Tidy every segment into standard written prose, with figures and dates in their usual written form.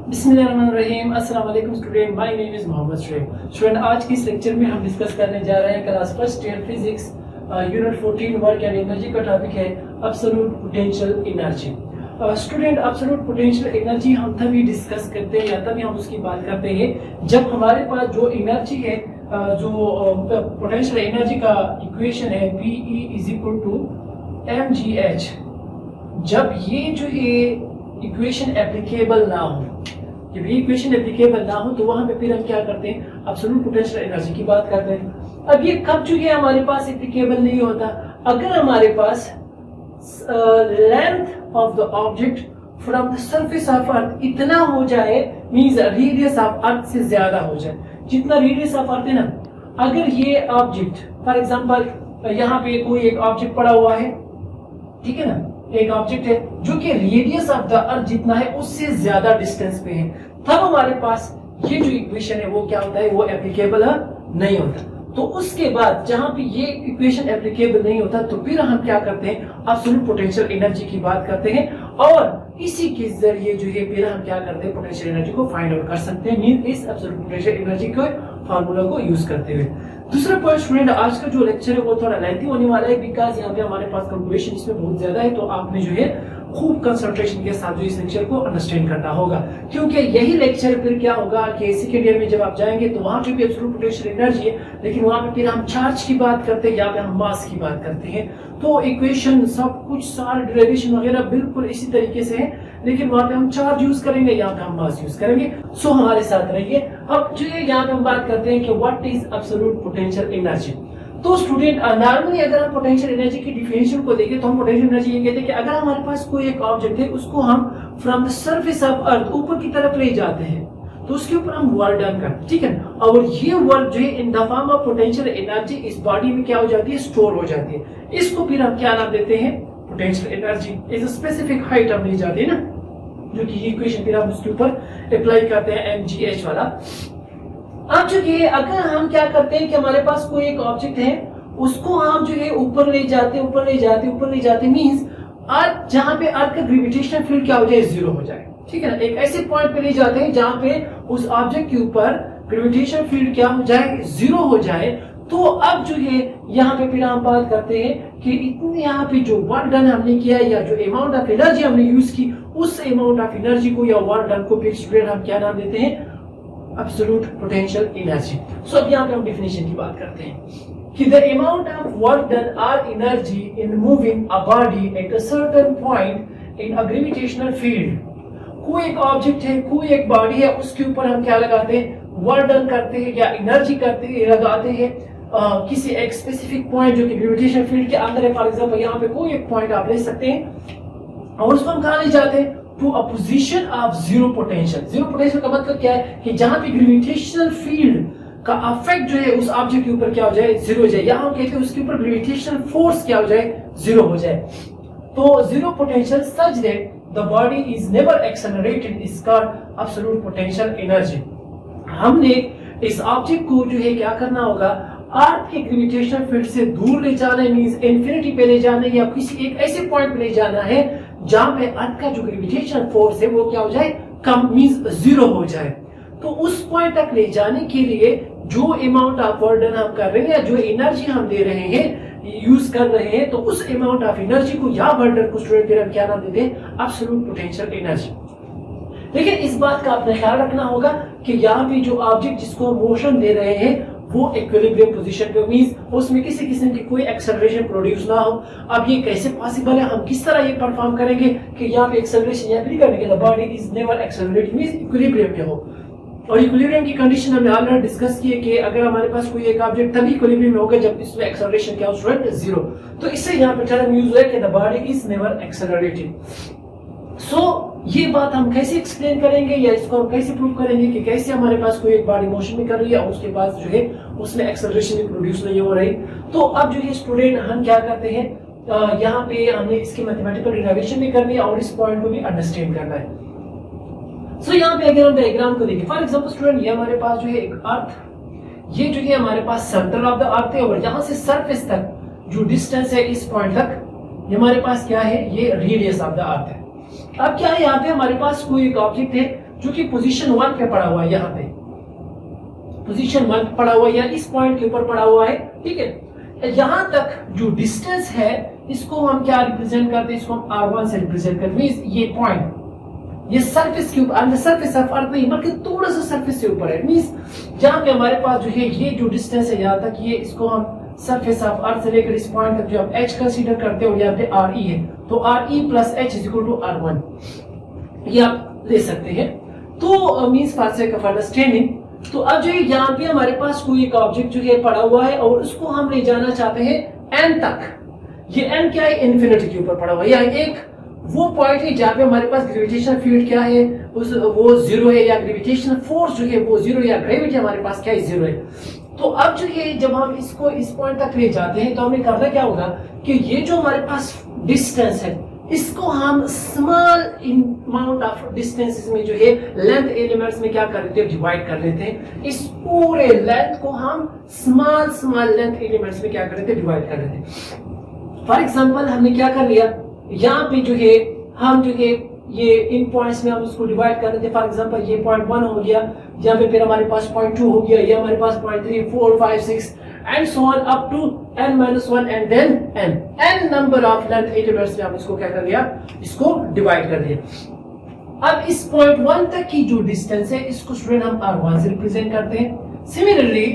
बिस्मिल्लाहिर्रहमानिर्रहीम। अस्सलाम वालेकुम student, my name is Mohammad Shoaib. Student, आज की इस लेक्चर में हम डिस्कस करने जा रहे हैं class first year physics unit 14 work and energy का टॉपिक है absolute potential energy. Student, absolute potential energy हम तभी डिस्कस करते हैं या तभी हम उसकी बात करते हैं जब हमारे पास जो एनर्जी है, जो पोटेंशियल एनर्जी का इक्वेशन है PE = mgh, जब ये जो है इक्वेशन एप्लीकेबल ना हो, जब ये इक्वेशन एप्लीकेबल ना हो तो वहां पे फिर हम क्या करते हैं, एब्सोल्यूट पोटेंशियल एनर्जी की बात करते हैं। अब ये कब जो है हमारे पास एप्लीकेबल नहीं होता, अगर हमारे पास length of the object from the surface of earth इतना हो जाए, मींस रेडियस ऑफ अर्थ से ज्यादा हो जाए, जितना रेडियस ऑफ अर्थ है ना। अगर ये ऑब्जेक्ट फॉर एग्जांपल यहाँ पे कोई एक ऑब्जेक्ट पड़ा हुआ है, ठीक है ना, एक ऑब्जेक्ट है जो कि रेडियस ऑफ द अर्थ जितना है उससे ज्यादा डिस्टेंस पे है, तब हमारे पास ये जो इक्वेशन है वो क्या होता है, वो एप्लीकेबल नहीं होता। तो उसके बाद जहां पे ये इक्वेशन एप्लीकेबल नहीं होता तो फिर हम क्या करते हैं, एब्सोल्यूट पोटेंशियल एनर्जी की बात करते हैं और इसी के जरिए जो है फिर हम क्या करते हैं, पोटेंशियल एनर्जी को फाइंड आउट कर सकते हैं, मीन इस एब्सोल्यूट पोटेंशियल एनर्जी के फार्मूला को यूज करते हुए। दूसरा पॉइंट स्टूडेंट, आज का जो लेक्चर है वो थोड़ा लेंथी होने वाला है बिकॉज यहाँ पे हमारे पास कैलकुलेशन इसमें बहुत ज्यादा है, तो आपने जो है खूब कंसंट्रेशन के साथ जो इस लेक्चर को अंडरस्टैंड करना होगा, क्योंकि यही लेक्चर फिर क्या होगा कि सेकेंड ईयर में जब आप जाएंगे तो वहां पे भी एब्सोल्यूट पोटेंशियल एनर्जी है, लेकिन वहां पे फिर हम चार्ज की बात करते हैं या पे हम मास की बात करते हैं, तो इक्वेशन सब कुछ सारे डेरिवेशन वगैरह बिल्कुल इसी तरीके से है, लेकिन वहां पे हम चार्ज यूज करेंगे, यहाँ पे हम मास यूज करेंगे। सो हमारे साथ रहिए। अब जो है यहाँ पे हम बात करते हैं कि what is absolute potential energy. तो स्टूडेंट, नॉर्मली अगर हम पोटेंशियल एनर्जी की डिफिनेशन को देखें तो हम पोटेंशियल एनर्जी ये कहते हैं कि अगर हमारे पास कोई एक ऑब्जेक्ट है उसको हम फ्रॉम द सरफेस ऑफ अर्थ ऊपर की तरफ ले जाते हैं तो उसके ऊपर हम वर्क डन करते हैं, ठीक है, और ये वर्क जो है in the form of potential energy इस बॉडी में क्या हो जाती है, स्टोर हो जाती है। इसको फिर हम क्या नाम देते हैं, पोटेंशियल एनर्जी। इस स्पेसिफिक हाइट हम ली जाती है ना, जो कि इक्वेशन फिर हम उसके ऊपर अप्लाई करते हैं mgh वाला। अब जो ये अगर हम क्या करते हैं कि हमारे पास कोई एक ऑब्जेक्ट है उसको हम जो है ऊपर ले जाते मींस अर्थ, जहां पे अर्थ का ग्रेविटेशनल फील्ड क्या हो जाए, जीरो हो जाए, ठीक है ना। एक ऐसे पॉइंट पे ले जाते हैं जहां पे उस ऑब्जेक्ट के ऊपर ग्रेविटेशनल फील्ड क्या हो जाए, जीरो हो जाए। तो अब जो है यहाँ पे फिर हम बात करते हैं कि इतने यहाँ पे जो वर्क डन हमने किया या जो अमाउंट ऑफ एनर्जी हमने यूज की, उस अमाउंट ऑफ एनर्जी को या वर्क डन को फिर स्टूडेंट हम क्या नाम देते हैं, एब्सोल्यूट पोटेंशियल एनर्जी। सो अब यहाँ पे हम डेफिनेशन की बात करते हैं कि the amount of work done or energy in moving a body at a certain point in a gravitational field। कोई एक ऑब्जेक्ट है, कोई एक बॉडी है, उसके ऊपर हम क्या लगाते हैं, वर्क डन करते हैं या एनर्जी करते हैं, लगाते हैं किसी एक स्पेसिफिक पॉइंट जो कि ग्रेविटेशनल फील्ड के अंदर है। फॉर एग्जांपल यहाँ पे कोई एक पॉइंट आप ले सकते हैं और उसको हम कहाँ ले जाते हैं, to a position of zero potential. Zero potential का मतलब क्या है कि जहां पे ग्रेविटेशनल फील्ड का इफेक्ट जो है उस ऑब्जेक्ट के ऊपर क्या हो जाए, जीरो हो जाए, या हम कहते हैं उसके ऊपर ग्रेविटेशनल फोर्स क्या हो जाए, जीरो हो जाए। तो zero potential such that the body is never accelerated is called absolute potential energy. हमने इस ऑब्जेक्ट को जो है क्या करना होगा, अर्थ के ग्रेविटेशनल फील्ड से दूर ले जाना है, मींस इंफिनिटी पे ले जाना है या किसी एक ऐसे पॉइंट पे ले जाना है जहां पे अर्थ का जो ग्रेविटेशनल फोर्स है वो क्या हो जाए, कम, मींस जीरो हो जाए। तो उस पॉइंट तक ले जाने के लिए जो अमाउंट ऑफ वर्क डन हम कर रहे हैं या जो एनर्जी हम दे रहे हैं, यूज कर रहे हैं, तो उस अमाउंट ऑफ एनर्जी को या वर्क डन को स्टूडेंट फिर हम क्या नाम देते हैं, एब्सोल्यूट पोटेंशियल एनर्जी। लेकिन इस बात का आपने ख्याल रखना होगा कि यहाँ पे जो ऑब्जेक्ट जिसको हम मोशन दे रहे हैं वो इक्विलिब्रियम पोजीशन पे, मींस उसमें किसी किस्म की कोई एक्सेलरेशन प्रोड्यूस ना हो। अब ये कैसे पॉसिबल है, हम किस तरह ये परफॉर्म करेंगे कि यहाँ पे एक्सेलरेशन या फिर करने के body is never accelerating, means equilibrium में हो। और इक्विलिब्रियम की कंडीशन हमने ऑलरेडी डिस्कस की है कि अगर हमारे पास कोई एक ऑब्जेक्ट तभी इक्विलिब्रियम में होगा जब इसमें एक्सेलरेशन क्या हो, स्टूडेंट, जीरो। तो इससे यहाँ पे टर्म यूज है कि the body is never accelerating. So ये बात हम कैसे एक्सप्लेन करेंगे या इसको हम कैसे प्रूव करेंगे कि कैसे हमारे पास कोई एक बॉडी मोशन में कर रही है और उसके बाद जो है उसमें एक्सेलरेशन भी प्रोड्यूस नहीं हो रही। तो अब जो है स्टूडेंट हम क्या करते हैं, यहाँ पे हमने इसकी मैथमेटिकल डेरिवेशन भी करनी है और इस पॉइंट को भी अंडरस्टैंड करना है। सो यहाँ पे अगर हम डायग्राम को देखें, फॉर एग्जांपल स्टूडेंट, ये हमारे पास जो है एक अर्थ, ये जो है हमारे पास सेंटर ऑफ द अर्थ है और यहाँ से सरफेस तक जो डिस्टेंस है इस पॉइंट तक, ये हमारे पास क्या है, ये रेडियस ऑफ द अर्थ है। अब क्या है, यहाँ पे हमारे पास कोई एक ऑब्जेक्ट है जो कि पोजीशन 1 पे पड़ा हुआ है, यहाँ पे पोजीशन 1 पे पड़ा हुआ है या इस पॉइंट के ऊपर पड़ा हुआ है, ठीक है। यहाँ तक जो डिस्टेंस है इसको हम क्या रिप्रेजेंट करते हैं, इसको हम r1 से रिप्रेजेंट करते हैं। ये पॉइंट ये सरफेस के ऊपर, सरफेस ऑफ अर्थ नहीं बल्कि थोड़ा सा सरफेस से ऊपर है। मींस जहां पे हमारे पास जो है ये जो डिस्टेंस है यहाँ तक, ये इसको हम सरफेस ऑफ अर्थ से लेकर इस पॉइंट तक जो हम h कंसीडर करते हो, यहाँ पे re है, तो re plus h is equal to r1, ये आप ले सकते हैं। तो means for sake of understanding, तो अब जो यहाँ पे हमारे पास कोई एक ऑब्जेक्ट जो है पड़ा हुआ है और उसको हम ले जाना चाहते हैं n तक। ये n क्या है, इन्फिनिटी के ऊपर पड़ा हुआ है, या एक वो पॉइंट है जहाँ पे हमारे पास ग्रेविटेशन फील्ड क्या है, वो जीरो है, या ग्रेविटेशनल फोर्स जो है वो जीरो, या ग्रेविटी हमारे पास क्या है, जीरो है। तो अब जो है जब हम इसको इस पॉइंट तक ले जाते हैं तो हमें करना क्या होगा कि ये जो हमारे पास डिस्टेंस है इसको हम स्मॉल अमाउंट ऑफ डिस्टेंसेस में जो है लेंथ एलिमेंट्स में क्या कर लेते हैं, डिवाइड कर लेते हैं। इस पूरे लेंथ को हम स्मॉल लेंथ एलिमेंट्स में क्या कर लेते हैं, डिवाइड कर लेते हैं। फॉर एग्जांपल हमने क्या कर लिया, यहाँ पे जो है हम जो है ये इन पॉइंट्स में हम इसको डिवाइड कर लेते हैं। फॉर एग्जांपल ये पॉइंट 1 हो गया, यहाँ पे फिर हमारे पास पॉइंट 2 हो गया, ये हमारे पास point 3, 4, 5, 6 and so on up to n-1 and then n number of length elements में हम इसको क्या कर लिया, इसको डिवाइड कर दिया। अब इस पॉइंट 1 तक की जो डिस्टेंस है इसको स्टूडेंट हम r1 से रिप्रेजेंट करते हैं। सिमिलरली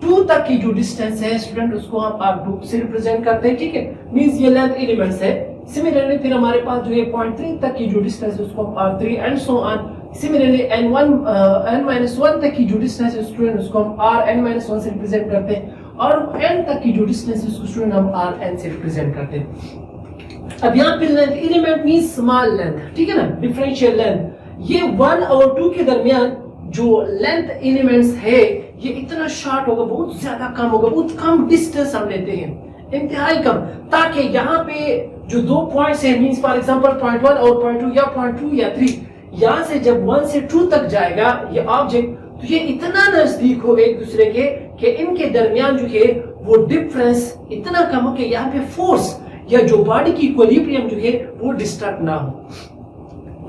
2 तक की जो डिस्टेंस है स्टूडेंट उसको हम r2 से रिप्रेजेंट करते हैं, ठीक है। मींस ये लेंथ एलिमेंट्स है। सिमिलरली फिर हमारे पास जो है पॉइंट 3 तक की जो डिस्टेंस है उसको हम r3 and so on. Similarly n-1 तक की जो डिस्टेंस है स्टूडेंट उसको हम rn-1 से रिप्रेजेंट करते हैं, और n तक की जो डिस्टेंस है उसको स्टूडेंट हम rn से रिप्रेजेंट करते हैं। अब यहाँ पे length element means small length, ठीक है ना, डिफरेंशियल लेंथ। ये 1 और 2 के दरमियान जो लेंथ एलिमेंट्स है ये इतना शॉर्ट होगा, बहुत ज्यादा कम होगा, बहुत कम डिस्टेंस हम लेते हैं, इंतहाई कम, ताकि यहाँ पे जो 2 पॉइंट्स है मींस फॉर एग्जांपल पॉइंट 1 और पॉइंट 2 या पॉइंट 2 या 3, यहाँ से जब 1 से 2 तक जाएगा ये ऑब्जेक्ट, तो ये इतना नजदीक हो एक दूसरे के कि इनके दरमियान जो है वो डिफरेंस इतना कम हो कि यहाँ पे फोर्स या जो बॉडी की इक्विलिब्रियम जो है वो डिस्टर्ब ना हो।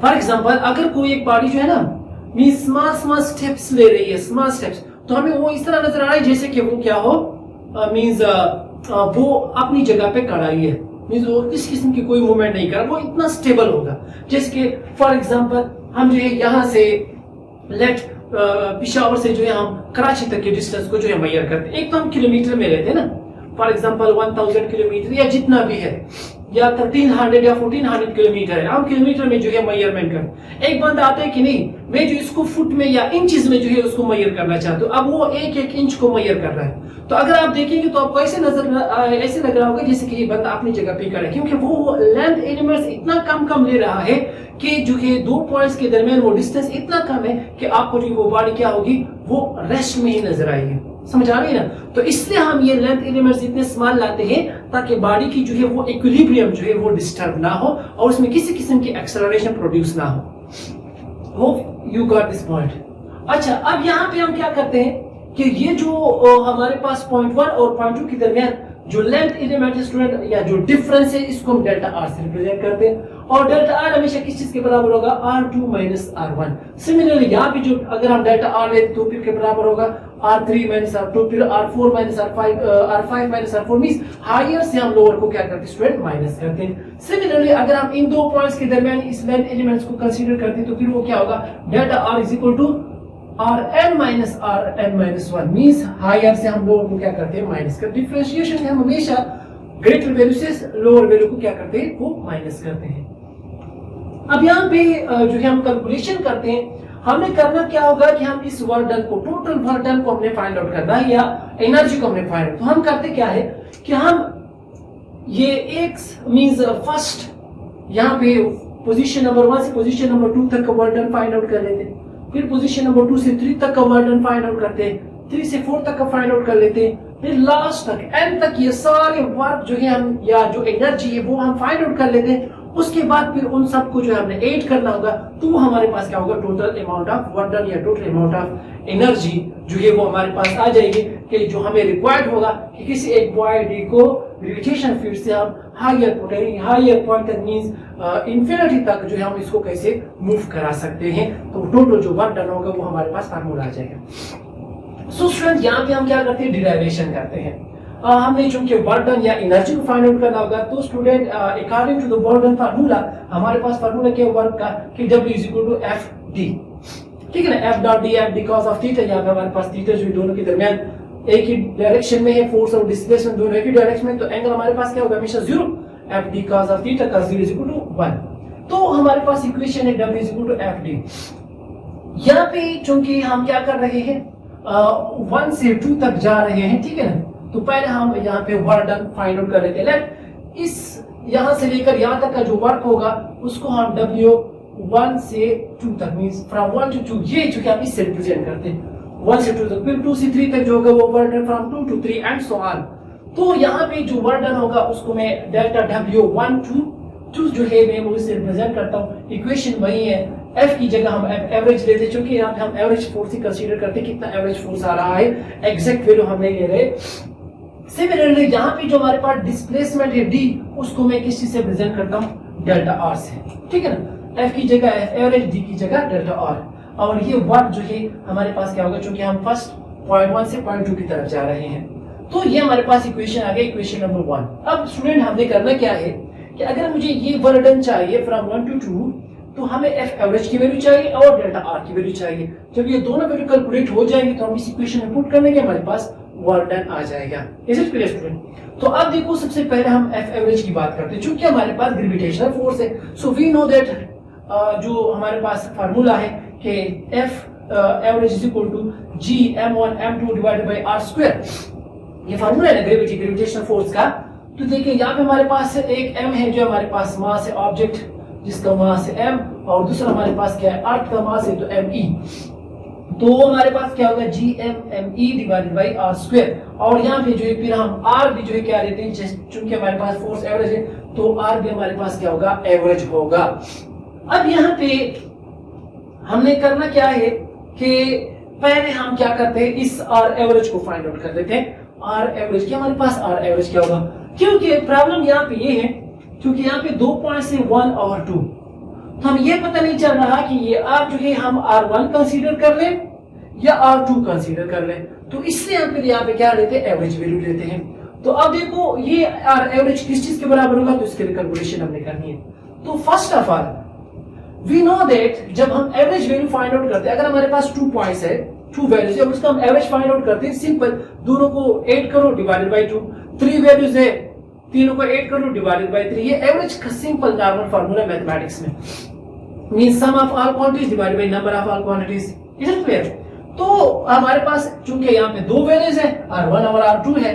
फॉर एग्जांपल अगर कोई एक बॉडी जो है ना मींस स्मॉल स्टेप्स ले रही है, स्मॉल स्टेप्स, तो हमें वो इस तरह नजर आ रहा है जैसे कि वो क्या हो, मींस वो अपनी जगह पे खड़ा ही है, मींस वो इस किस्म की कोई मूवमेंट नहीं कर रहा, वो इतना स्टेबल होगा। जैसे कि फॉर एग्जांपल हम जो है यहाँ से लेट पिशावर से जो है हम कराची तक के डिस्टेंस को जो है मेजर करते हैं। एक तो हम किलोमीटर में लेते हैं ना, फॉर एग्जांपल 1000 किलोमीटर या जितना भी है, या 1300 या 1400 किलोमीटर है, हम किलोमीटर में जो है मेजरमेंट करते। एक बंदा आता है कि नहीं मैं जो इसको फुट में या इंचेस में जो है उसको मेजर करना चाहता हूँ, अब वो एक इंच को मेजर कर रहा है, तो अगर आप देखेंगे तो आपको ऐसे लग रहा होगा जैसे कि ये बंदा अपनी जगह पे खड़ा है, क्योंकि वो लेंथ एलिमेंट्स इतना कम ले रहा है कि जो है 2 पॉइंट्स के दरमियान वो डिस्टेंस इतना कम है कि आपको जो वो बॉडी क्या होगी, वो रेस्ट में ही नजर आएगी। समझ आ रही है ना? तो इसलिए हम ये लेंथ एलिमेंट्स इतने स्मॉल लाते हैं ताकि बॉडी की जो है वो इक्विलिब्रियम जो है वो डिस्टर्ब ना हो और उसमें किसी किस्म की एक्सेलरेशन प्रोड्यूस ना हो। Hope you got this point. अच्छा, अब यहाँ पे हम क्या करते हैं कि ये जो हमारे पास पॉइंट 1 और पॉइंट 2 के दरमियान जो लेंथ एलिमेंट स्टूडेंट या जो डिफरेंस है इसको हम डेल्टा आर से रिप्रेजेंट करते हैं, और डेल्टा आर हमेशा किस चीज के बराबर होगा, R2 माइनस R1। सिमिलरली यहाँ भी जो अगर हम डेल्टा आर लेते तो फिर के बराबर होगा R3 माइनस R2, फिर R4 minus R5 minus R4, means higher से हम लोअर को क्या करते हैं स्टूडेंट, माइनस करते हैं। सिमिलरली अगर हम इन 2 पॉइंट्स के दरमियान इस लेंथ एलिमेंट्स को कंसीडर करते हैं तो फिर वो क्या होगा, delta R is equal to Rn minus Rn minus 1, means higher से हम लोअर को क्या करते हैं, माइनस करते हैं। डिफरेंशिएशन में हम हमेशा ग्रेटर वैल्यू से लोअर वैल्यू को क्या करते हैं, वो माइनस करते हैं। अब यहाँ पे जो है हम कैलकुलेशन करते हैं, हमने करना क्या होगा कि हम इस वर्क डन को, टोटल वर्क डन को हमने फाइंड आउट करना है या एनर्जी को हमने फाइंड आउट। तो हम करते क्या है कि हम ये x मींस फर्स्ट यहाँ पे पोजीशन नंबर 1 से पोजीशन नंबर 2 तक का वर्क डन फाइंड आउट कर लेते हैं, फिर पोजीशन नंबर 2 से 3 तक का वर्क डन फाइंड आउट करते हैं, 3 से 4 तक का फाइंड आउट कर लेते हैं, फिर लास्ट तक n तक ये सारे वर्क जो है हम या जो एनर्जी है वो हम फाइंड आउट कर लेते हैं, उसके बाद फिर उन सबको जो है हमने ऐड करना होगा, तो हमारे पास क्या होगा, total amount of work done या टोटल अमाउंट ऑफ एनर्जी जो है वो हमारे पास आ जाएगी, कि जो हमें रिक्वायर्ड होगा कि किसी एक बॉडी को ग्रेविटेशन फील्ड से हम हायर पॉइंट तक मींस इंफिनिटी तक जो है हम इसको कैसे मूव करा सकते हैं। तो टोटल जो वर्क डन होगा वो हमारे पास फार्मूला आ जाएगा। सो स्टूडेंट यहाँ पे हम क्या करते हैं, डिराइवेशन करते हैं। हमने चूंकि वर्क डन या एनर्जी को फाइंड आउट करना होगा, तो student according to the work done formula हमारे पास फार्मूला क्या वर्क का कि W is equal to F D, ठीक है ना, F dot D F D cos of theta. यहाँ पे हमारे पास थीटा जो दोनों के दरमियान एक ही डायरेक्शन में है, फोर्स और डिस्प्लेसमेंट दोनों एक ही डायरेक्शन में, तो एंगल हमारे पास क्या होगा, हमेशा zero, F D cos of theta का 0 इज इक्वल टू 1। तो हमारे पास इक्वेशन है W is equal to F D. यहाँ पे चूंकि हम क्या कर रहे हैं, 1 से 2 तक जा रहे हैं, ठीक है ना, तो पहले हम यहाँ पे वर्क डन फाइंड आउट कर लेते हैं। लेट इस यहाँ से लेकर यहाँ तक का जो वर्क होगा उसको हम W 1 से 2 तक मींस फ्रॉम 1 to 2, ये चूंकि हम इससे रिप्रेजेंट करते हैं 1 से 2 तक, फिर 2 से 3 तक जो होगा वो work done from 2 to 3 and so on. तो यहाँ पे जो वर्क डन होगा उसको मैं डेल्टा W 1 to 2 जो है मैं वो इससे रिप्रेजेंट करता हूँ। इक्वेशन वही है, F की जगह हम एवरेज लेते हैं, क्योंकि यहाँ पे हम एवरेज फोर्स ही कंसीडर करते हैं, कितना एवरेज फोर्स आ रहा है, एग्जैक्ट वैल्यू हम नहीं ले रहे। सिमिलरली यहाँ पे जो हमारे पास डिस्प्लेसमेंट है D, उसको मैं किस चीज से रिप्रेजेंट करता हूँ, डेल्टा R से, ठीक है ना, F की जगह F एवरेज, D की जगह डेल्टा R। और ये वर्क जो है हमारे पास क्या होगा, क्योंकि हम फर्स्ट पॉइंट 1 से पॉइंट 2 की तरफ जा रहे हैं, तो ये हमारे पास इक्वेशन आ गई, इक्वेशन नंबर 1। अब स्टूडेंट हमने करना क्या है कि अगर मुझे ये वर्क डन चाहिए फ्रॉम 1 to 2, तो हमें F एवरेज की वैल्यू चाहिए और डेल्टा R की वैल्यू चाहिए। जब ये दोनों वैल्यू कैलकुलेट हो जाएंगे तो हम इस इक्वेशन में पुट करने के हमारे पास वर्क डन आ जाएगा। Is it clear student? तो अब देखो सबसे पहले हम F एवरेज की बात करते हैं, चूंकि हमारे पास ग्रेविटेशनल फोर्स है, सो वी नो दैट जो हमारे पास फार्मूला है कि F average is equal to G m1 m2 divided by r square, ये फार्मूला है ना ग्रेविटेशनल फोर्स का। तो देखिए यहाँ पे हमारे पास एक m है जो हमारे पास मास है ऑब्जेक्ट जिसका मास है m, और दूसरा हमारे पास क्या है, अर्थ का मास है तो me, तो हमारे पास क्या होगा GMME divided by r square. और यहाँ पे जो है फिर हम r भी जो है क्या लेते हैं, चूंकि हमारे पास फोर्स एवरेज है तो r भी हमारे पास क्या होगा, एवरेज होगा। अब यहाँ पे हमने करना क्या है कि पहले हम क्या करते हैं, इस r एवरेज को फाइंड आउट कर लेते हैं। r एवरेज क्या, हमारे पास r एवरेज क्या होगा, क्योंकि प्रॉब्लम यहाँ पे ये है, क्योंकि यहाँ पे 2 पॉइंट से 1 और 2, तो हम ये पता नहीं चल रहा कि ये r जो है हम r1 कंसीडर कर लें या r2 कंसीडर कर लें, तो इसलिए हम फिर यहाँ पे क्या लेते हैं, एवरेज वैल्यू लेते हैं। तो अब देखो ये r एवरेज किस चीज के बराबर होगा, तो इसके लिए कैलकुलेशन हमने करनी है। तो first of all we know that जब हम एवरेज वैल्यू फाइंड आउट करते हैं, अगर हमारे पास 2 पॉइंट्स है, 2 वैल्यूज है, उसका हम एवरेज फाइंड आउट करते हैं, सिंपल दोनों को ऐड करो डिवाइडेड बाय 2, 3 वैल्यूज है, तीनों को ऐड करो डिवाइडेड बाय 3, ये एवरेज का सिंपल नॉर्मल फार्मूला मैथमेटिक्स में, means sum of all quantities divided by number of all quantities. Is it clear? तो हमारे पास चूंकि यहाँ पे 2 वैल्यूज है, r1 और r2 है,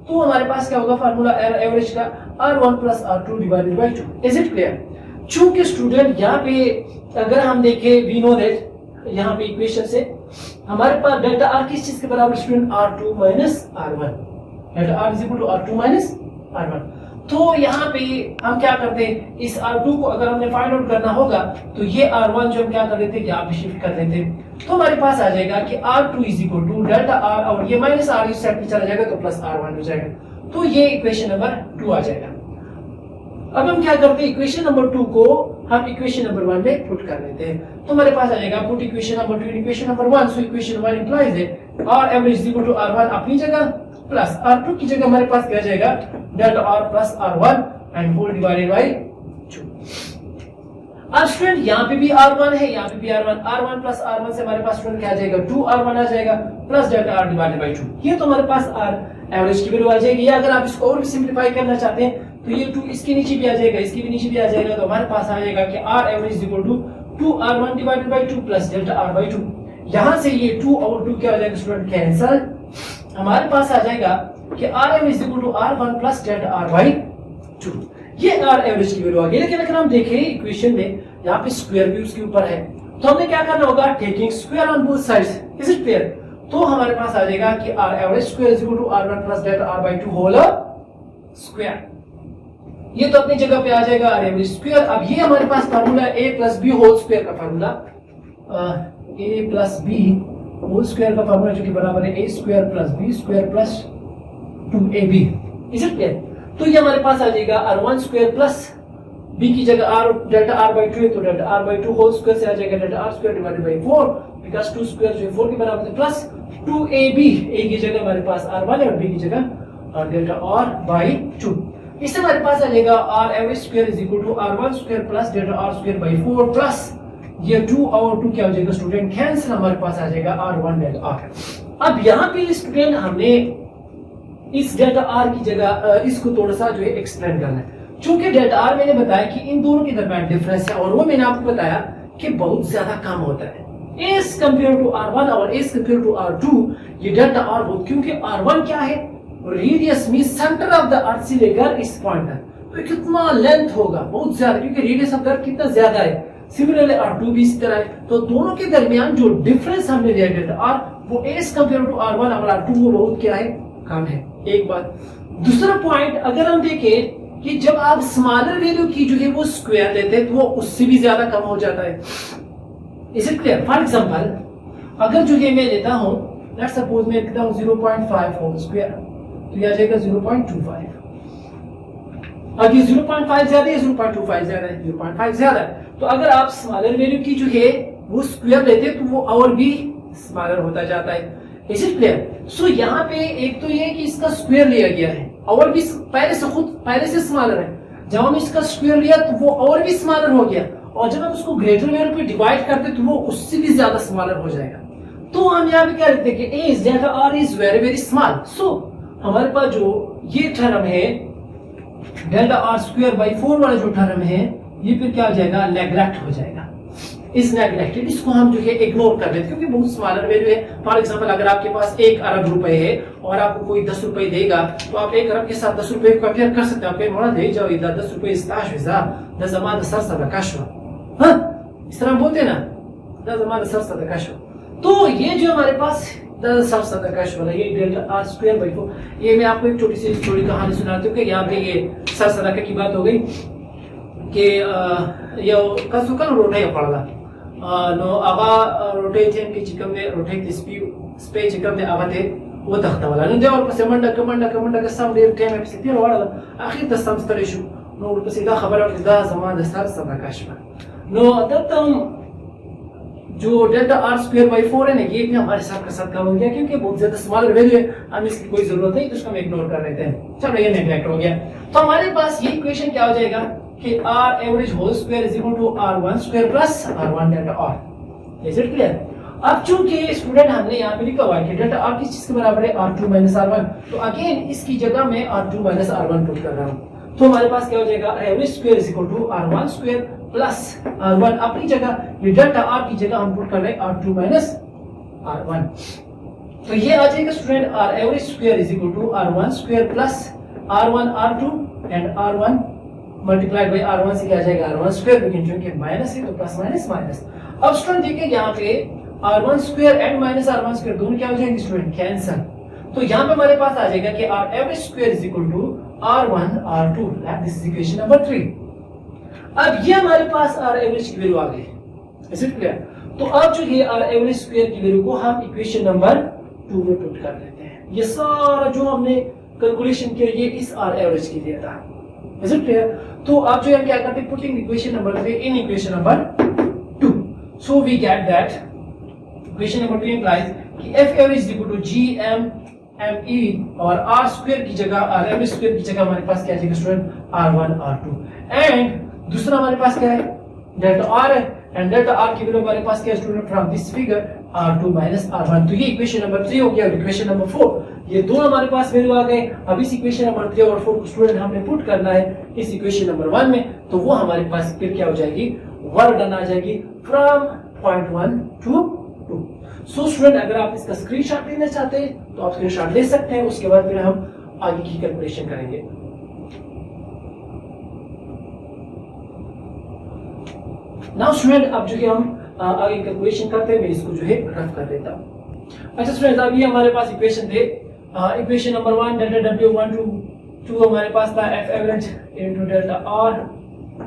तो हमारे पास क्या होगा फार्मूला एवरेज का, r1 plus r2 divided by 2। Is it clear? चूंकि स्टूडेंट यहाँ पे अगर हम देखें, वी नो दैट यहाँ पे इक्वेशन से हमारे पास डेल्टा r किस चीज के बराबर, student r2 minus r1, delta r is equal to r2 minus r1। तो यहाँ पे हम क्या करते हैं, इस r2 को अगर हमने फाइंड आउट करना होगा तो ये r1 जो हम क्या कर देते हैं, यहाँ पे शिफ्ट कर देते हैं, तो हमारे पास आ जाएगा कि r2 is equal to delta r, और ये माइनस r इस साइड पे चला जाएगा तो प्लस r1 हो जाएगा, तो ये इक्वेशन नंबर 2 आ जाएगा। अब हम क्या करते हैं, इक्वेशन नंबर 2 को हम इक्वेशन नंबर 1 में पुट कर लेते हैं, तो हमारे पास आ जाएगा put equation number 2 equation number 1। So equation 1 implies है r average is equal to r1 अपनी जगह प्लस r2 की जगह हमारे पास क्या जाएगा, delta r plus r1 and whole divided by 2। अब स्टूडेंट यहाँ पे भी r1 है, यहाँ पे भी r1 प्लस r1 से हमारे पास स्टूडेंट क्या आ जाएगा, 2r1 आ जाएगा plus delta r divided by 2। ये तो हमारे पास r एवरेज की वैल्यू आ जाएगी। या अगर आप इसको और भी सिंपलीफाई करना चाहते हैं तो ये 2 इसके नीचे भी आ जाएगा, इसके भी नीचे भी आ जाएगा, तो हमारे पास आ जाएगा कि r average is equal to 2r1 divided by 2 plus delta r by 2। यहाँ से ये 2 और 2 क्या हो जाएगा स्टूडेंट, कैंसल। हमारे पास आ जाएगा कि r average is equal to r1 plus delta r by 2। ये r एवरेज की वैल्यू आ गई। लेकिन अगर हम देखें इक्वेशन में यहाँ पे स्क्वायर भी उसके ऊपर है, तो हमने क्या करना होगा, taking square on both sides. Is it clear? तो हमारे पास आ जाएगा कि r average square is equal to r1 plus delta r by 2 whole square. ये तो अपनी जगह पे आ जाएगा आर एवरेज स्क्वायर। अब ये हमारे पास formula A plus B whole square का formula, A plus B whole square का फार्मूला जो कि बराबर है A square plus B square plus 2ab। Is it clear? तो ये हमारे पास आ जाएगा r1 स्क्वायर प्लस b की जगह r डेल्टा r बाई 2 है तो delta r by 2 whole square से आ जाएगा delta r square divided by 4 because 2 square जो है 4 के बराबर है प्लस 2ab, a की जगह हमारे पास r1 है और b की जगह डेल्टा r बाई 2। इससे हमारे पास आ जाएगा r average square is equal to r1 square plus delta r square by 4 plus ये 2 और 2 क्या हो जाएगा स्टूडेंट कैंसिल, हमारे पास आ जाएगा r1 डेल्टा r। अब यहाँ पे स्टूडेंट हमने इस डेल्टा r की जगह इसको थोड़ा सा जो है एक्सप्लेन करना है। चूंकि डेल्टा r मैंने बताया कि इन दोनों के दरमियान डिफरेंस है और वो मैंने आपको बताया कि बहुत ज्यादा कम होता है एज कंपेयर टू r1 और एज कंपेयर टू r2। ये डेल्टा r बहुत, क्योंकि r1 क्या है रेडियस में सेंटर ऑफ द अर्थ से लेकर इस पॉइंट तक, तो कितना लेंथ होगा बहुत ज्यादा, क्योंकि रेडियस ऑफ द अर्थ कितना ज्यादा है। सिमिलरली r2 भी इसी तरह है, तो दोनों के दरमियान जो डिफरेंस हमने लिया डेल्टा r वो एज कंपेयर टू r1 और r2 वो बहुत क्या है कम है। एक बात। दूसरा पॉइंट अगर हम देखें कि जब आप स्मॉलर वैल्यू की जो है वो स्क्वायर लेते हैं तो वो उससे भी ज्यादा कम हो जाता है। Is it clear? For example अगर जो है मैं लेता हूं लेट्स सपोज मैं लिखता हूं 0.5 होल स्क्वायर तो यह आ जाएगा 0.25। अब ये 0.5 ज्यादा है 0.25 ज्यादा है 0.5 ज्यादा है, तो अगर आप स्मॉलर वैल्यू की जो है वो स्क्वायर लेते हैं तो वो और भी स्मॉलर होता जाता है। Is it clear? सो यहाँ पे एक तो ये कि इसका स्क्वायर लिया गया है और भी पहले से स्मॉलर है, जब हम इसका स्क्वायर लिया तो वो और भी स्मॉलर हो गया और जब हम उसको ग्रेटर वैल्यू पे डिवाइड करते तो वो उससे भी ज्यादा स्मॉलर हो जाएगा। तो हम यहाँ पे क्या लिखते हैं कि A is delta R is very very small. So हमारे पास जो ये टर्म है डेल्टा आर स्क्वायर बाई 4 वाला जो टर्म है ये फिर क्या हो जाएगा नेग्लेक्ट हो जाएगा। इस नेग्लेक्टेड इसको हम जो है इग्नोर कर लेते क्योंकि बहुत स्मॉलर वैल्यू है। फॉर एग्जांपल अगर आपके पास 1 अरब रुपए है और आपको कोई 10 रुपए देगा तो आप 1 अरब के साथ 10 रुपए को कंपेयर कर सकते हैं। आप मोड़ा दे जाओ इधर 10 रुपए स्टाश विजा द जमान सर सदकाशवा, हां इस तरह बोलते हैं ना द जमान सर सदकाशवा। तो ये जो हमारे पास द सर सदकाशवा ये डेल्टा आर स्क्वायर बाई 4, ये मैं आपको एक छोटी सी स्टोरी कहानी सुनाती हूं कि यहाँ पे ये सर सदका की बात हो गई कि ये कसुकल रोटे पड़ला no aba rotating ki chikam de rotate the space chikam de abate वो तख्ता वाला ने जब और कमंडा का सम देर टाइम पे सिटी वाला आखिर द सम स्टडी शो नो ऊपर सीधा खबर और दा जमा द सर सदाकाशमा नो तब जो डेल्टा आर स्क्वायर बाई 4 है ना ये भी हमारे साथ का साथ कम हो गया क्योंकि बहुत ज्यादा स्मॉलर वैल्यू है, हम इसकी कोई जरूरत नहीं तो इसको हम इग्नोर कर लेते हैं। चलो ये नेग्लेक्ट हो गया। तो हमारे पास ये इक्वेशन क्या हो जाएगा कि r average whole square is equal to r1 square plus r1 delta r। Is it clear? अब चूंकि स्टूडेंट हमने यहाँ पे लिखा हुआ है कि डेल्टा r किस चीज के बराबर है r2 माइनस r1, तो अगेन इसकी जगह मैं r2 माइनस r1 पुट कर रहा हूँ। तो हमारे पास क्या हो जाएगा average square is equal to r1 square plus r1 अपनी जगह ये डेल्टा r की जगह हम पुट कर रहे हैं r2 माइनस r1। तो ये आ जाएगा student r average square is equal to r1 square plus r1 r2 and r1 multiplied by r1 से क्या आ जाएगा r1 स्क्वायर, लेकिन क्योंकि माइनस है तो प्लस माइनस माइनस। अब स्टूडेंट देखिए यहाँ पे r1 square and minus r1 square दोनों क्या हो जाएंगे स्टूडेंट कैंसल। तो यहाँ पे हमारे पास आ जाएगा कि r average square is equal to r1 r2, this is equation number 3। अब ये हमारे पास r एवरेज की वैल्यू आ गई। Is it clear? तो अब जो ये r एवरेज स्क्वायर की वैल्यू को हम इक्वेशन नंबर 2 में पुट कर देते हैं। ये सारा जो हमने कैलकुलेशन किया ये इस r एवरेज की दिया था। Is it clear? तो आप जो है क्या करते हैं putting equation number 3 in equation number 2, so we get that equation number 2 implies कि f average is equal to g m m e और r स्क्वायर की जगह r एवरेज स्क्वायर की जगह हमारे पास क्या आ जाएगा स्टूडेंट r1 r2 एंड दूसरा हमारे पास क्या है डेल्टा r है एंड डेल्टा r की वैल्यू हमारे पास क्या है student from this figure r2 minus r1। तो ये इक्वेशन नंबर 3 हो गया। और इक्वेशन नंबर 4 ये दोनों हमारे पास वैल्यू आ गए। अब इस इक्वेशन नंबर 3 और 4 को स्टूडेंट हमने पुट करना है इस इक्वेशन नंबर 1 में, तो वो हमारे पास फिर क्या हो जाएगी वर्क डन आ जाएगी from point 1 to 2। So student अगर आप इसका स्क्रीनशॉट लेना चाहते हैं तो आप स्क्रीनशॉट ले सकते हैं, उसके बाद फिर हम आगे की कैलकुलेशन करेंगे। नाउ स्टूडेंट अब जो है हम आगे कैलकुलेशन करते हैं, मैं इसको जो है रफ कर देता हूं। अच्छा स्टूडेंट अब ये हमारे पास इक्वेशन थे। Equation number 1 delta w 1 to 2 हमारे पास था f average into delta R,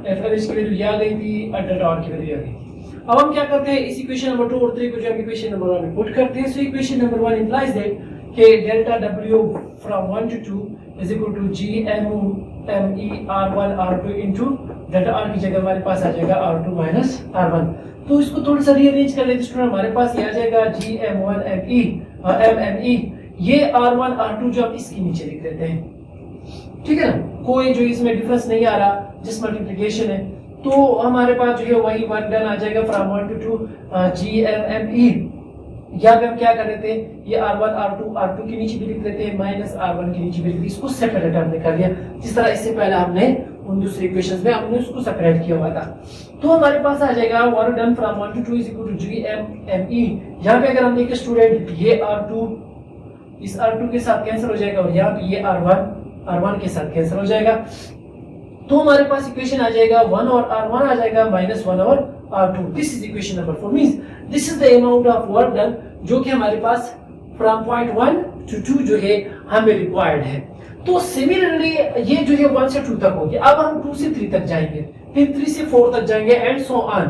F L H की वैल्यू आ गई थी और डेल्टा आर की वैल्यू आ गई थी। अब हम क्या करते हैं, इस इक्वेशन नंबर 2 और 3 को जो हम इक्वेशन नंबर 1 में पुट करते हैं। So equation number 1 implies that कि delta W from 1 to 2 is equal to G M E r1 r2 into delta R की जगह हमारे पास आ जाएगा r2 माइनस r1। तो इसको थोड़ा सा रीअरेंज कर लेते स्टूडेंट, हमारे पास ये आ जाएगा जी m1 m e ये r1 r2 जो हम इसके नीचे लिख देते हैं, ठीक है ना, कोई जो इसमें डिफरेंस नहीं आ रहा, जिस मल्टीप्लिकेशन है, तो हमारे पास जो है वही वर्क डन आ जाएगा from 1 to 2 G M E. यहाँ पे हम क्या कर लेते हैं, ये r1 r2 के नीचे भी लिख लेते हैं, माइनस r1 के नीचे भी लिख, इसको सेपरेट हमने कर लिया, जिस तरह इससे पहले हमने उन दूसरे इक्वेशंस में हमने उसको सेपरेट किया हुआ था। तो हमारे पास आ जाएगा work done from 1 to 2 is equal to G M E. यहाँ पे अगर हम देखें स्टूडेंट, ये r2 इस r2 के साथ कैंसिल हो जाएगा और यहाँ पे ये r1 के साथ कैंसिल हो जाएगा। तो हमारे पास इक्वेशन आ जाएगा 1 और r1 आ जाएगा माइनस 1 और r2। This is equation number 4, means this is the amount of work done जो कि हमारे पास फ्रॉम पॉइंट 1 to 2 जो है हमें रिक्वायर्ड है। तो सिमिलरली ये जो है 1 से 2 तक होगी, अब हम 2 से 3 तक जाएंगे, फिर 3 से 4 तक जाएंगे एंड सो ऑन।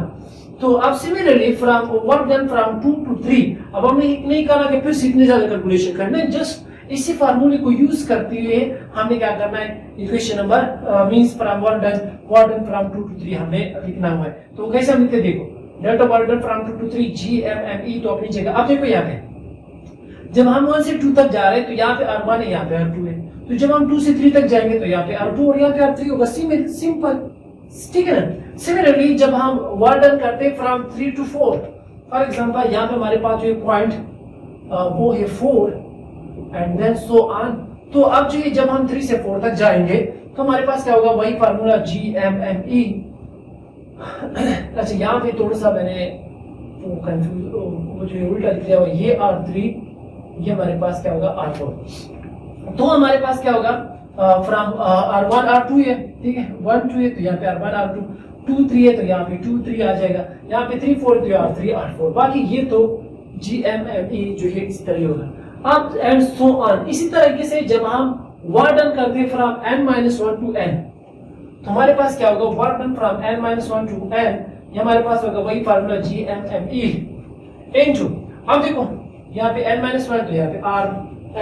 तो अब similarly from work done from 2 to 3, अब हमने नहीं कहा कि फिर से इतने ज्यादा कैलकुलेशन करना है, जस्ट इसी फार्मूले को यूज करते हुए हमने क्या करना है, equation number means from work done from 2 to 3 हमें लिखना हुआ है। तो कैसे हम लिखते, देखो delta work done from 2 to 3 G M E, तो अपनी जगह अब देखो यहाँ पे जब हम 1 से 2 तक जा रहे हैं तो यहाँ पे r1 है, यहाँ पे r2 है, तो जब हम 2 से 3 तक जाएंगे तो यहाँ पे r2 और यहाँ पे r3 होगा, सिंपल, ठीक है ना। सिमिलरली जब हम वर्क डन करते हैं फ्रॉम 3 to 4, फॉर एग्जांपल यहाँ पे हमारे पास जो पॉइंट वो है 4 एंड देन सो ऑन। तो अब जो जब हम 3 से 4 तक जाएंगे तो हमारे पास क्या होगा, वही फार्मूला जी एम ई। अच्छा यहाँ पे थोड़ा सा मैंने कंफ्यूज वो जो उल्टा लिख दिया, ये r3, ये हमारे पास क्या होगा r4। तो हमारे पास क्या होगा फ्रॉम r1 r2 है, ठीक है, 1 2 है तो यहाँ पे r1 r2, 2 3 है तो यहाँ पे 2 3 आ जाएगा, यहाँ पे 3 4 तो r3 r4, बाकी ये तो जी एम ई जो है इस तरह होगा। अब एंड सो ऑन, इसी तरीके से जब हम वर्क डन करते हैं फ्रॉम n-1 to n, तो हमारे पास क्या होगा, work done from n-1 to n, ये हमारे पास होगा वही formula G M E into, अब देखो यहाँ पे n-1 तो यहाँ पे r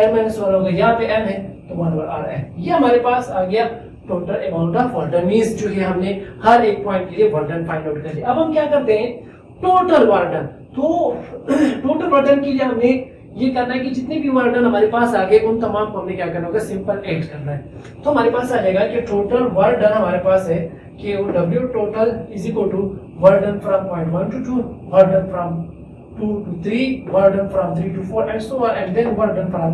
n-1 होगा, यहाँ पे n है तो 1 और r n, ये हमारे पास आ गया total amount of work done, means जो है हमने हर एक पॉइंट के लिए वर्क डन फाइंड आउट कर लिया। अब हम क्या करते हैं, टोटल वर्क डन। तो टोटल वर्क डन के लिए हमने ये करना है कि जितने भी वर्क डन हमारे पास आ गए उन तमाम को हमने क्या करना होगा, सिंपल ऐड करना है। तो हमारे पास आ जाएगा कि टोटल वर्क डन हमारे पास है कि W total is equal to work done from point 1 to 2, work done from 2 to 3, work done from 3 to 4 and so on, and then work done from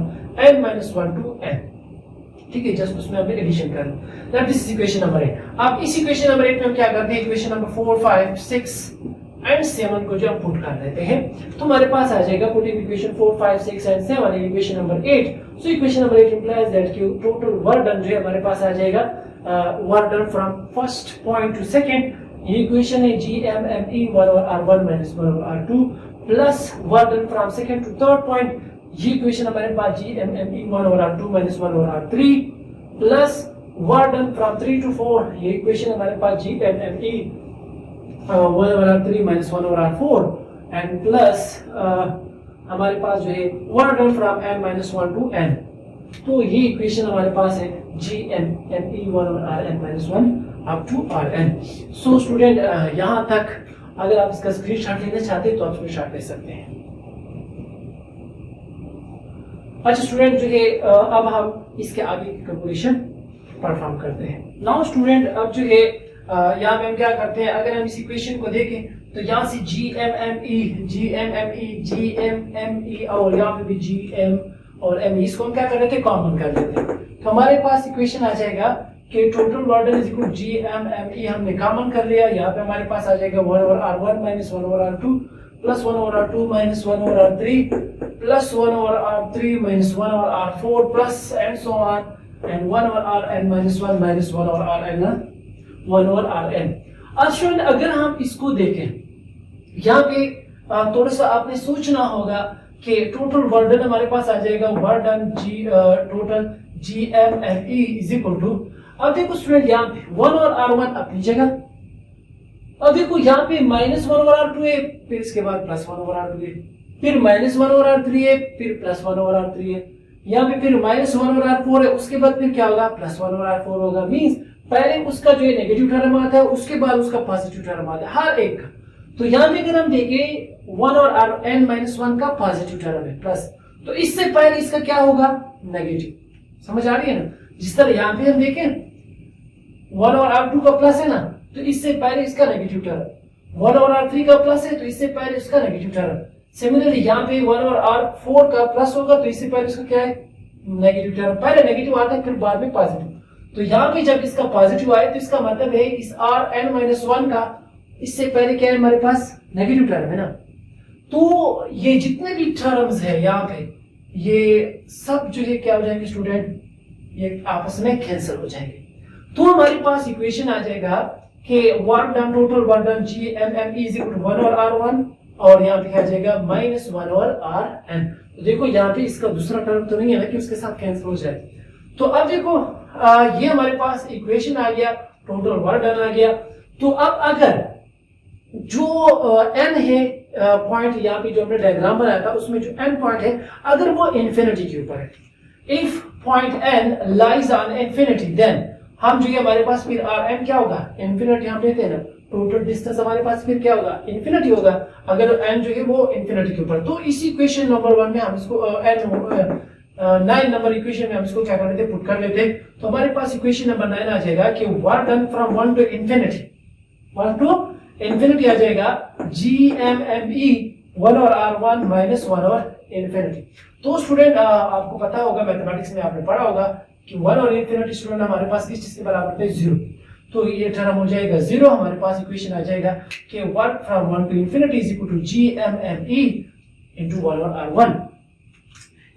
n-1 to n, ठीक है, just उसमें हमने addition कर ली। That is equation number 8। अब इस equation number 8 में हम क्या करते हैं, इक्वेशन नंबर 4 5 6 एंड 7 को जो हम पुट कर देते हैं, तो हमारे पास आ जाएगा putting equation 4 5 6 and 7 in equation number 8। So equation number 8 implies that कि टोटल वर्क डन जो है हमारे पास आ जाएगा work done from first point two second, ये इक्वेशन है जी एम ई 1 और r1 माइनस 1 और r2 plus work done from second to third point, ये इक्वेशन हमारे पास जी एम ई 1 और r2 माइनस 1 और r3 plus work done from 3 to 4, ये इक्वेशन हमारे पास G M E 1 over r3 minus 1 over r4 and plus हमारे पास जो है work done from n-1 to n, तो ये इक्वेशन हमारे पास है G M E 1 over rn-1 up to rn। So student यहाँ तक अगर आप इसका स्क्रीनशॉट लेना चाहते हैं तो आप स्क्रीनशॉट ले सकते हैं। अच्छा स्टूडेंट जो है अब हम इसके आगे की कैलकुलेशन परफॉर्म करते हैं। नाउ स्टूडेंट अब जो है यहाँ पे हम क्या करते हैं, अगर हम इस इक्वेशन को देखें तो यहाँ से जी एम ई और यहाँ पे भी जी एम और एम ई, इसको हम क्या कर रहे थे, कॉमन कर लेते हैं। तो हमारे पास इक्वेशन आ जाएगा कि total work done is equal G M E हमने कॉमन कर लिया, यहाँ पे हमारे पास आ जाएगा 1 over r1 minus 1 over r2 plus 1 over r2 minus 1 over r3 plus 1 over r3 minus 1 over r4 plus and so on and 1 over rn minus 1 minus 1 over rn 1 over rn। अब student अगर हम इसको देखें यहाँ पे थोड़ा सा आपने सोचना होगा कि टोटल वर्क डन हमारे पास आ जाएगा work done G total G M E is equal to अब देखो स्टूडेंट यहाँ पे 1 और R1 अपनी जगह, अब देखो यहाँ पे -1 ओवर R2 है, फिर इसके बाद +1 ओवर R2 है, फिर -1 ओवर R3 है, फिर +1 ओवर R3 है, यहाँ पे फिर -1 ओवर R4 है, उसके बाद फिर क्या होगा +1 ओवर R4 होगा। मींस पहले उसका जो है नेगेटिव टर्म आता है, उसके बाद उसका पॉजिटिव टर्म आता है हर एक का। तो यहाँ पे अगर हम देखें 1 और n-1 का पॉजिटिव टर्म है प्लस, तो इससे पहले इसका क्या होगा नेगेटिव। समझ आ रही है ना, जिस तरह यहाँ पे हम देखें 1 और R2 का प्लस है ना, तो इससे पहले इसका नेगेटिव टर्म, 1 और R3 का प्लस है तो इससे पहले इसका नेगेटिव टर्म। सिमिलरली यहाँ पे 1 और R4 का प्लस होगा तो इससे पहले इसका क्या है नेगेटिव टर्म, पहले नेगेटिव आता है फिर बाद में पॉजिटिव। तो यहाँ पे जब इसका पॉजिटिव आए तो इसका मतलब है इस Rn-1 का इससे पहले क्या है हमारे पास नेगेटिव टर्म है ना। तो ये जितने भी टर्म्स है यहाँ पे ये सब जो है क्या हो जाएंगे स्टूडेंट, ये आपस में कैंसिल हो जाएंगे। तो हमारे पास इक्वेशन आ जाएगा कि work done, total work done GMME is equal to 1 और R1 और यहाँ पे क्या आ जाएगा -1 और Rn। तो देखो यहाँ पे इसका दूसरा टर्म तो नहीं है ना कि उसके साथ कैंसिल हो जाए। तो अब देखो ये हमारे पास इक्वेशन आ गया, टोटल वर्क डन आ गया। तो अब अगर जो n है पॉइंट यहाँ पे जो हमने डायग्राम बनाया था उसमें जो n पॉइंट है अगर वो इंफिनिटी के ऊपर है, if point n lies on infinity then हम जो ये हमारे पास फिर Rn क्या होगा इंफिनिटी हम लेते हैं ना, टोटल डिस्टेंस हमारे पास फिर क्या होगा इंफिनिटी होगा अगर n जो है वो इंफिनिटी के ऊपर। तो इस इक्वेशन नंबर 1 में हम इसको 9 नंबर इक्वेशन में हम इसको क्या कर लेते पुट कर लेते। तो हमारे पास इक्वेशन नंबर 9 आ जाएगा कि work done from 1 to infinity, 1 to infinity आ जाएगा GMME 1 और R1 -1 और इंफिनिटी। तो स्टूडेंट आपको पता होगा मैथमेटिक्स में आपने पढ़ा होगा कि 1 और इंफिनिटी स्टूडेंट हमारे पास किस चीज के बराबर है 0। तो ये टर्म हो जाएगा 0, हमारे पास इक्वेशन आ जाएगा कि work from 1 to infinity is equal to GMME into 1 और R1।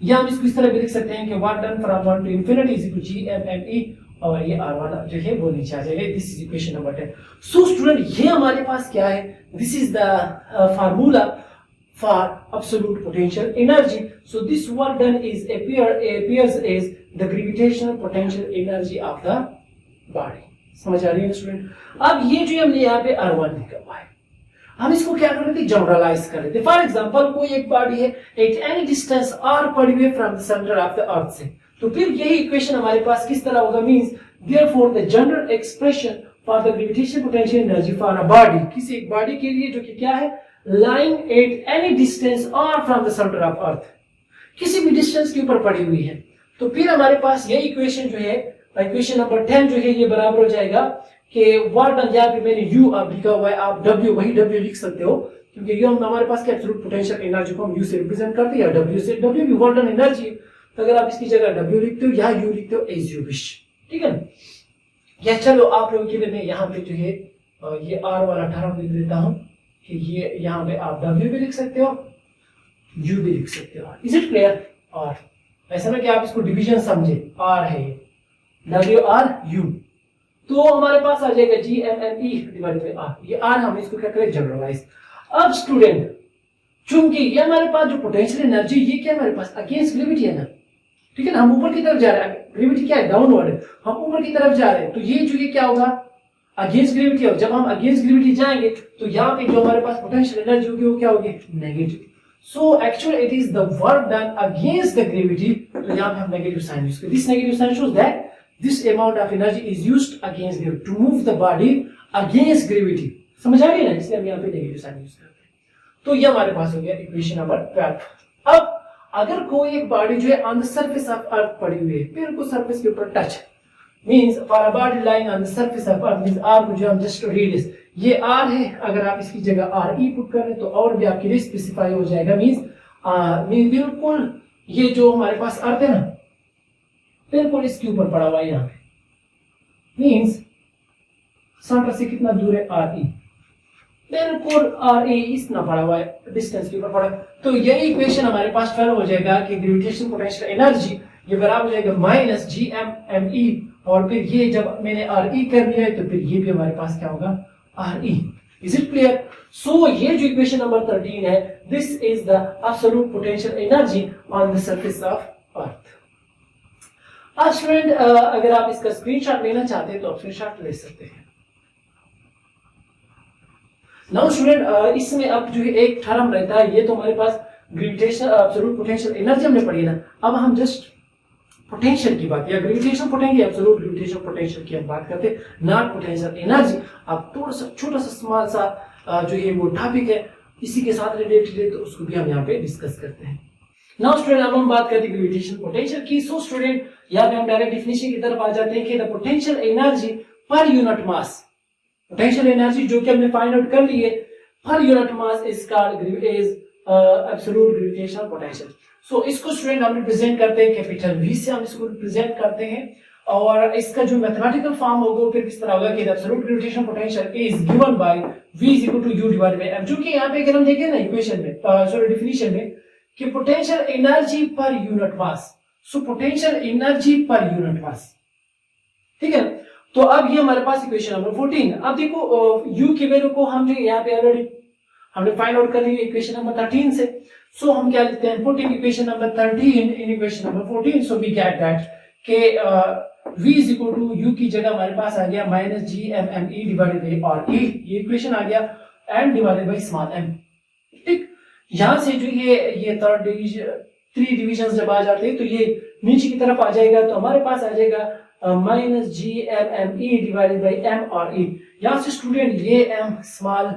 या हम इसको इस तरह भी लिख सकते हैं कि work done from 1 to infinity is equal to GMME और ये R1 जो है वो नीचे आ जाएगा। This is equation number 10। So student ये हमारे पास क्या है, this is the formula for absolute potential energy. So this work done is appears as the gravitational potential energy of the body। समझ आ रही है स्टूडेंट। अब ये जो हमने यहाँ पे R1 लिखा हुआ है हम इसको क्या कर रहे थे जनरलाइज कर रहे थे। फॉर एग्जांपल कोई एक बॉडी है एट एनी डिस्टेंस r पड़ी हुई from the centre of the earth से, तो फिर यही इक्वेशन हमारे पास किस तरह होगा, means therefore the general expression for the gravitational potential energy for a body, किसी एक बॉडी के लिए जो कि क्या है lying at any distance r from the centre of earth, किसी भी डिस्टेंस के ऊपर पड़ी हुई है। तो फिर हमारे पास यही इक्वेशन जो है इक्वेशन नंबर 10 जो है ये बराबर हो जाएगा कि वर्क डन, यहाँ पे मैंने u अब लिखा हुआ है, आप w वही w लिख सकते हो क्योंकि ये हमारे पास क्या एब्सोल्यूट पोटेंशियल एनर्जी को हम u से रिप्रेजेंट करते हैं या w से, w भी वर्क डन एनर्जी। तो अगर आप इसकी जगह w लिखते हो या u लिखते हो एज यू विश, ठीक है ना। या चलो आप लोगों के लिए मैं यहाँ पे जो है ये r वाला टर्म लिख देता हूँ कि ये यहाँ पे आप w भी लिख सकते हो u भी लिख सकते हो। Is it clear? और ऐसा ना कि आप इसको डिवीजन समझे, r है ये w r u, तो हमारे पास आ जाएगा GMME डिवाइडेड बाय r। ये r हम इसको क्या करें जनरलाइज। अब स्टूडेंट चूंकि ये हमारे पास जो पोटेंशियल एनर्जी ये क्या हमारे पास अगेंस्ट ग्रेविटी है ना, ठीक है ना, हम ऊपर की तरफ जा रहे हैं, ग्रेविटी क्या है डाउनवर्ड है, हम ऊपर की तरफ जा रहे हैं, तो ये जो ये क्या होगा अगेंस्ट ग्रेविटी है। जब हम अगेंस्ट ग्रेविटी जाएंगे तो यहाँ पे जो हमारे पास पोटेंशियल एनर्जी होगी वो क्या होगी negative. So actually it is the work done against the gravity, तो यहाँ पे हम नेगेटिव साइन यूज करें। This negative sign shows that this amount of energy is used against gravity to move the body against gravity। समझ आ रही है ना, इसलिए हम यहाँ पे नेगेटिव साइन यूज करते हैं। तो ये हमारे पास हो गया इक्वेशन नंबर 12। अब अगर कोई एक बॉडी जो है ऑन द सरफेस ऑफ अर्थ पड़ी हुई है, बिल्कुल सरफेस के ऊपर touch, means for a body lying on the surface of earth means r को जो हम जस्ट रेडियस ये r है, अगर आप इसकी जगह re पुट करें तो और भी आपके लिए स्पेसिफाई हो जाएगा। मींस बिल्कुल ये जो हमारे पास अर्थ है ना बिल्कुल इसके ऊपर पड़ा हुआ है, यहाँ पे मींस सेंटर से कितना दूर है re, बिल्कुल re इतना पड़ा हुआ है डिस्टेंस के ऊपर पड़ा। तो यही इक्वेशन हमारे पास 12 हो जाएगा कि ग्रेविटेशनल पोटेंशियल एनर्जी ये बराबर हो जाएगा -GMME और फिर ये जब मैंने re कर लिया है तो फिर ये भी हमारे पास क्या होगा re। Is it clear? So ये जो इक्वेशन नंबर 13 है this is the absolute potential energy on the surface of earth. अब स्टूडेंट अगर आप इसका स्क्रीनशॉट लेना चाहते हैं तो आप स्क्रीनशॉट ले सकते हैं। नाउ स्टूडेंट इसमें अब जो एक थर्म रहता है, ये तो हमारे पास ग्रेविटेशन एब्सोल्यूट पोटेंशियल एनर्जी हमने पढ़ी ना, अब हम जस्ट पोटेंशियल की बात या gravitation potential absolute gravitation potential की हम बात करते हैं, नॉट पोटेंशियल एनर्जी। अब थोड़ा सा छोटा सा स्मॉल सा जो ये वो टॉपिक है इसी के साथ रिलेटेड है, तो उसको भी हम यहाँ पे डिस्कस करते हैं। नाउ स्टूडेंट अब हम बात करते हैं ग्रेविटेशन पोटेंशियल की। सो स्टूडेंट यहाँ पे हम डायरेक्ट डिफिनेशन की तरफ आ जाते हैं कि the potential energy per unit mass, potential energy जो कि हमने फाइंड आउट कर ली है per unit mass is called absolute gravitational potential. So इसको स्टूडेंट हम रिप्रेजेंट करते हैं कैपिटल वी से, हम इसको रिप्रेजेंट करते हैं और इसका जो मैथमेटिकल फॉर्म होगा फिर किस तरह होगा कि the absolute gravitational potential is given by v is equal to u divided by m। जो कि यहाँ पे अगर हम देखें ना इक्वेशन में सॉरी डिफिनेशन में कि पोटेंशियल एनर्जी पर यूनिट मास, so potential energy per unit मास, ठीक है। तो अब ये हमारे पास इक्वेशन नंबर 14। अब देखो u की वैल्यू को हम जो यहाँ पे ऑलरेडी हमने फाइंड आउट कर ली इक्वेशन नंबर 13 से, सो हम क्या लिखते हैं putting equation number 13 in equation number 14, so we get that के v is equal to u की जगह हमारे पास आ गया minus G M M E divided by और e, ये इक्वेशन आ गया M divided by small m, ठीक। यहां से जो ये थ्री डिविजन जब आ जाते हैं तो ये नीचे की तरफ आ जाएगा, तो हमारे पास आ जाएगा minus G M M E divided by M और e। यहां से स्टूडेंट ये m स्मॉल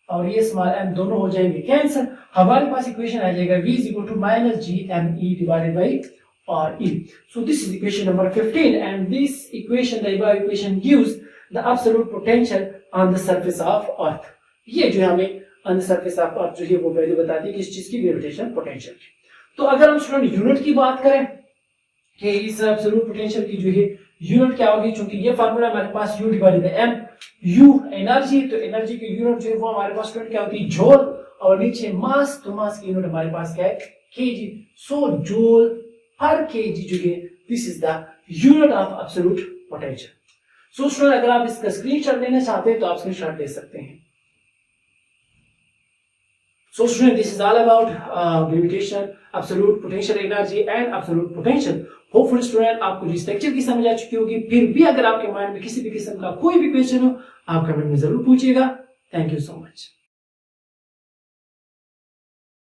और ये स्मॉल m दोनों हो जाएंगे कैंसिल, हमारे पास इक्वेशन आ जाएगा v is equal to minus G M E divided by और e। So this is equation number 15 and this equation, the above equation gives the absolute potential on the surface of earth। ये जो हमें on the surface of earth जो है वो value बताती है किस चीज की, ग्रेविटेशन पोटेंशियल की। तो अगर हम स्टूडेंट यूनिट की बात करें कि इस एब्सोल्यूट पोटेंशियल की जो है यूनिट क्या होगी, क्योंकि ये फार्मूला हमारे पास u divided by m, u energy, तो एनर्जी की यूनिट जो है वो हमारे पास स्टूडेंट क्या होती है जूल, और नीचे मास, तो मास की यूनिट हमारे पास क्या है kg। सो जूल पर केजी जो है this is the unit of absolute potential. So student अगर आप इसका स्क्रीनशॉट लेना चाहते हैं तो आप स्क्रीनशॉट ले सकते हैं। So student, this is all about gravitation, absolute potential energy and absolute potential। Hopefully student आपको इस लेक्चर की समझ आ चुकी होगी। फिर भी अगर आपके माइंड में किसी भी किस्म का कोई भी क्वेश्चन हो आप कमेंट में जरूर पूछिएगा। Thank you so much.